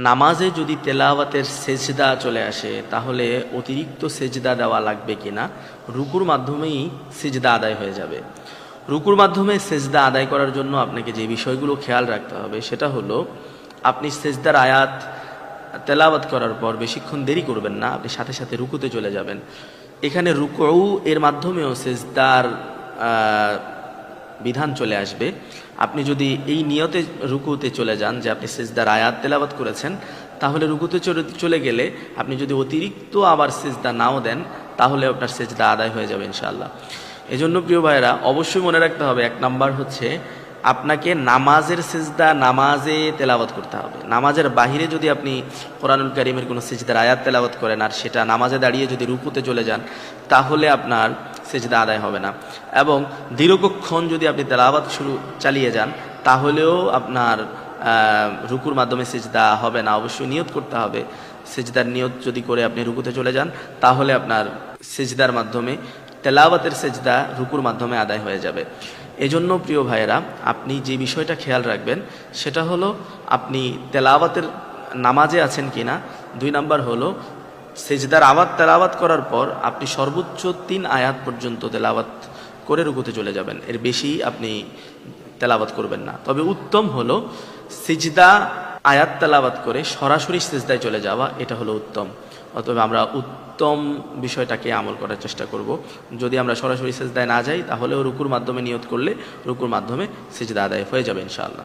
নামাজে যদি তেলাওয়াতের সেজদা চলে আসে তাহলে অতিরিক্ত সেজদা দেওয়া লাগবে কিনা? রুকুর মাধ্যমেই সেজদা আদায় হয়ে যাবে। রুকুর মাধ্যমে সেজদা আদায় করার জন্য আপনাকে যে বিষয়গুলো খেয়াল রাখতে হবে সেটা হলো, আপনি সেজদার আয়াত তেলাওয়াত করার পর বেশিক্ষণ দেরি করবেন না, আপনি সাথে সাথে রুকুতে চলে যাবেন। এখানে রুকু এর মাধ্যমেও সেজদার বিধান চলে আসবে। আপনি যদি এই নিয়তে রুকুতে চলে যান যে আপনি সেজদার আয়াত তেলাওয়াত করেছেন, তাহলে রুকুতে চলে গেলে আপনি যদি অতিরিক্ত আবার সেজদা নাও দেন তাহলে আপনার সেজদা আদায় হয়ে যাবে ইনশাআল্লাহ। এজন্য প্রিয় ভাইয়েরা, অবশ্যই মনে রাখতে হবে, এক নাম্বার হচ্ছে আপনাকে নামাজের সেজদা নামাজে তেলাওয়াত করতে হবে। নামাজের বাহিরে যদি আপনি কোরআনুল কারীমের কোনো সেজদার আয়াত তেলাওয়াত করেন আর সেটা নামাজে দাঁড়িয়ে যদি রুকুতে চলে যান তাহলে আপনার সেজদা আদায় হবে না। এবং দীর্ঘক্ষণ যদি আপনি তেলাওয়াত চালিয়ে যান তাহলেও আপনার রুকুর মাধ্যমে সেজদা হবে না। অবশ্যই নিয়ত করতে হবে। সেজদার নিয়ত যদি করে আপনি রুকুতে চলে যান তাহলে আপনার সেজদার মাধ্যমে তেলাওয়াতের সেজদা রুকুর মাধ্যমে আদায় হয়ে যাবে। এজন্য প্রিয় ভাইয়েরা, আপনি যে বিষয়টা খেয়াল রাখবেন সেটা হলো আপনি তেলাওয়াতের নামাজে আছেন কিনা। 2 নাম্বার হলো সেজদার তেলাওয়াত করার পর আপনি সর্বোচ্চ 3 আয়াত পর্যন্ত তেলাওয়াত করে রুকুতে চলে যাবেন, এর বেশি আপনি তেলাওয়াত করবেন না। তবে উত্তম হলো সিজদা আয়াত তেলাওয়াত করে সরাসরি সিজদায় চলে যাওয়া, এটা হলো উত্তম। অতএব আমরা উত্তম বিষয়টাকে আমল করার চেষ্টা করব। যদি আমরা সরাসরি সিজদায় না যাই তাহলেও রুকুর মাধ্যমে নিয়ত করলে রুকুর মাধ্যমে সিজদা আদায় হয়ে যাবে ইনশাআল্লাহ।